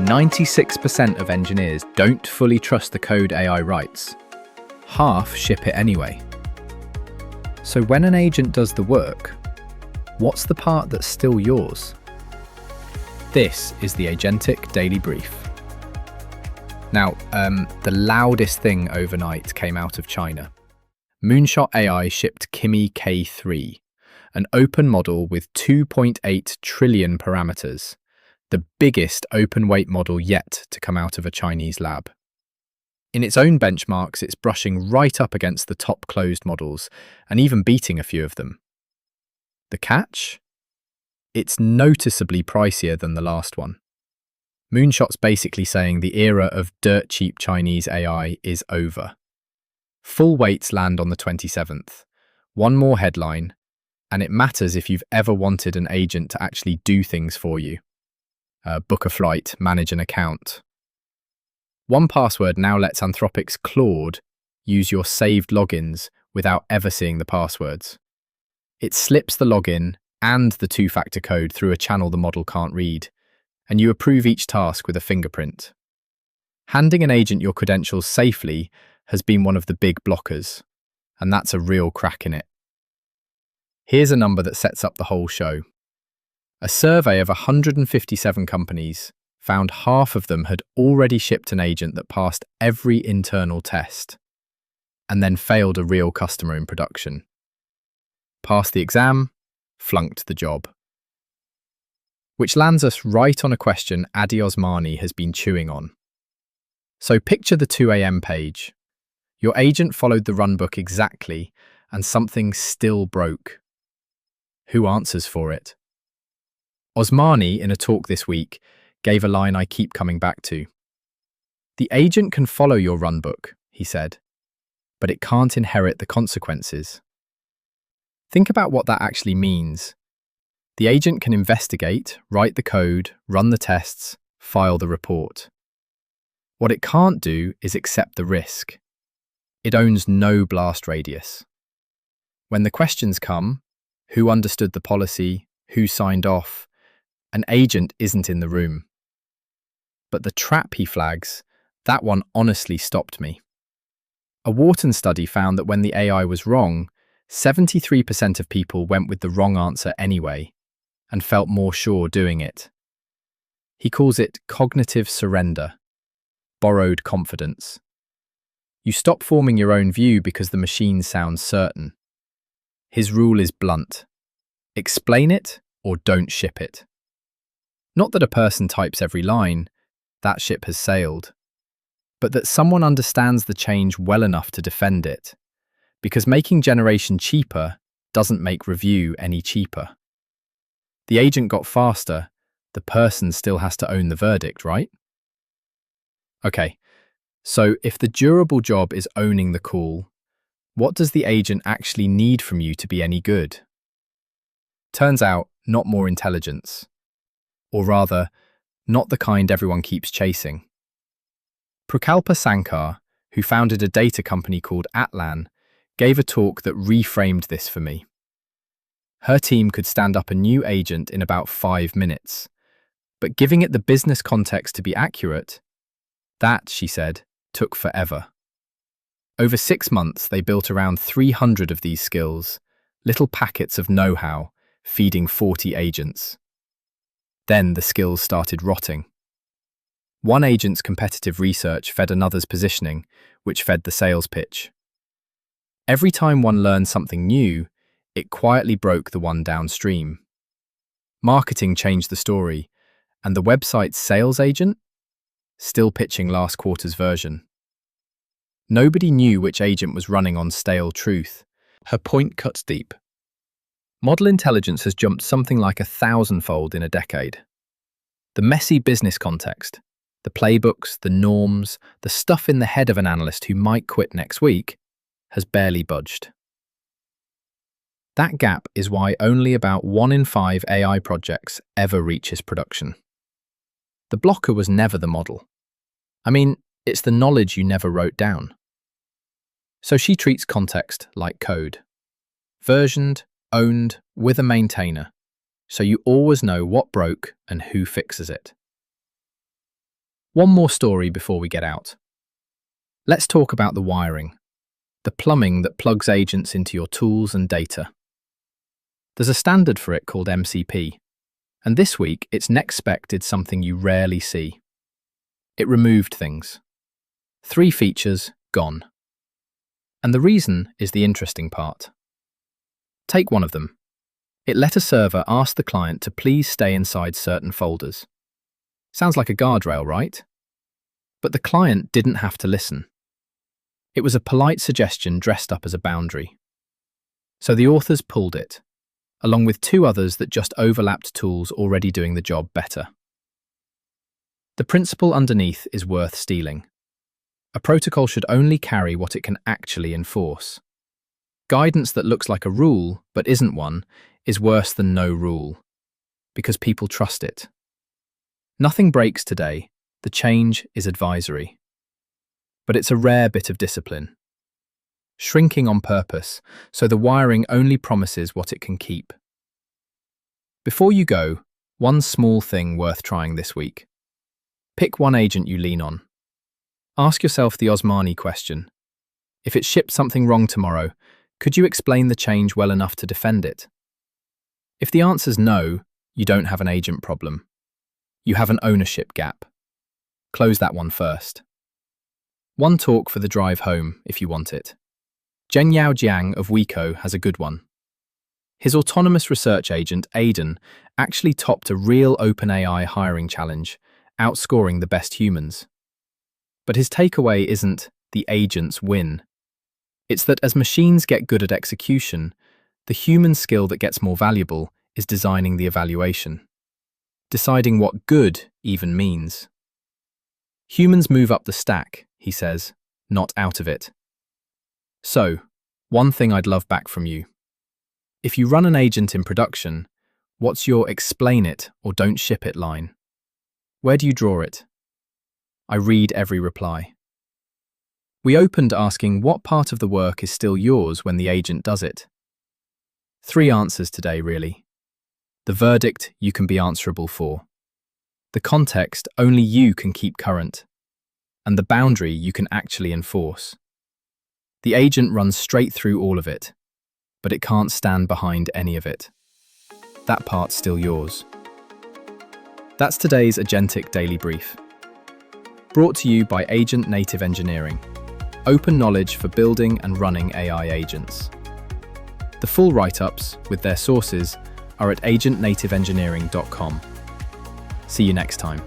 96% of engineers don't fully trust the code AI writes. Half ship it anyway. So when an agent does the work, what's the part that's still yours? This is the Agentic Daily Brief. Now, the loudest thing overnight came out of China. Moonshot AI shipped Kimi K3, an open model with 2.8 trillion parameters, the biggest open-weight model yet to come out of a Chinese lab. In its own benchmarks, it's brushing right up against the top closed models and even beating a few of them. The catch? It's noticeably pricier than the last one. Moonshot's basically saying the era of dirt-cheap Chinese AI is over. Full weights land on the 27th. One more headline, and it matters if you've ever wanted an agent to actually do things for you. Book a flight, manage an account. 1Password now lets Anthropic's Claude use your saved logins without ever seeing the passwords. It slips the login and the two-factor code through a channel the model can't read, and you approve each task with a fingerprint. Handing an agent your credentials safely has been one of the big blockers, and that's a real crack in it. Here's a number that sets up the whole show. A survey of 157 companies found half of them had already shipped an agent that passed every internal test, and then failed a real customer in production. Passed the exam, flunked the job. Which lands us right on a question Adi Osmani has been chewing on. So picture the 2 a.m. page. Your agent followed the runbook exactly, and something still broke. Who answers for it? Osmani, in a talk this week, gave a line I keep coming back to. The agent can follow your runbook, he said, but it can't inherit the consequences. Think about what that actually means. The agent can investigate, write the code, run the tests, file the report. What it can't do is accept the risk. It owns no blast radius. When the questions come, who understood the policy, who signed off, an agent isn't in the room. But the trap he flags, that one honestly stopped me. A Wharton study found that when the AI was wrong, 73% of people went with the wrong answer anyway, and felt more sure doing it. He calls it cognitive surrender, borrowed confidence. You stop forming your own view because the machine sounds certain. His rule is blunt. Explain it or don't ship it. Not that a person types every line, that ship has sailed, but that someone understands the change well enough to defend it, because making generation cheaper doesn't make review any cheaper. The agent got faster, the person still has to own the verdict, right? Okay, so if the durable job is owning the call, what does the agent actually need from you to be any good? Turns out, not more intelligence. Or rather, not the kind everyone keeps chasing. Prakalpa Sankar, who founded a data company called Atlan, gave a talk that reframed this for me. Her team could stand up a new agent in about 5 minutes, but giving it the business context to be accurate, that, she said, took forever. Over 6 months, they built around 300 of these skills, little packets of know-how, feeding 40 agents. Then the skills started rotting. One agent's competitive research fed another's positioning, which fed the sales pitch. Every time one learned something new, it quietly broke the one downstream. Marketing changed the story, and the website's sales agent? Still pitching last quarter's version. Nobody knew which agent was running on stale truth. Her point cuts deep. Model intelligence has jumped something like 1,000-fold in a decade. The messy business context, the playbooks, the norms, the stuff in the head of an analyst who might quit next week, has barely budged. That gap is why only about 1 in 5 AI projects ever reaches production. The blocker was never the model. I mean, it's the knowledge you never wrote down. So she treats context like code. Versioned, owned, with a maintainer, so you always know what broke and who fixes it. One more story before we get out. Let's talk about the wiring, the plumbing that plugs agents into your tools and data. There's a standard for it called MCP, and this week its next spec did something you rarely see. It removed things. 3 features gone. And the reason is the interesting part. Take one of them. It let a server ask the client to please stay inside certain folders. Sounds like a guardrail, right? But the client didn't have to listen. It was a polite suggestion dressed up as a boundary. So the authors pulled it, along with 2 others that just overlapped tools already doing the job better. The principle underneath is worth stealing. A protocol should only carry what it can actually enforce. Guidance that looks like a rule but isn't one is worse than no rule, because people trust it. Nothing breaks today, the change is advisory. But it's a rare bit of discipline. Shrinking on purpose, so the wiring only promises what it can keep. Before you go, one small thing worth trying this week. Pick one agent you lean on. Ask yourself the Osmani question. If it shipped something wrong tomorrow, could you explain the change well enough to defend it? If the answer's no, you don't have an agent problem. You have an ownership gap. Close that one first. One talk for the drive home, if you want it. Zhenyao Jiang of Wiko has a good one. His autonomous research agent, Atlan, actually topped a real OpenAI hiring challenge, outscoring the best humans. But his takeaway isn't the agents win. It's that as machines get good at execution, the human skill that gets more valuable is designing the evaluation. Deciding what good even means. Humans move up the stack, he says, not out of it. So, one thing I'd love back from you. If you run an agent in production, what's your explain it or don't ship it line? Where do you draw it? I read every reply. We opened asking what part of the work is still yours when the agent does it. 3 answers today, really. The verdict you can be answerable for. The context only you can keep current. And the boundary you can actually enforce. The agent runs straight through all of it, but it can't stand behind any of it. That part's still yours. That's today's Agentic Daily Brief. Brought to you by Agent Native Engineering, open knowledge for building and running AI agents. The full write-ups, with their sources, are at agentnativeengineering.com. See you next time.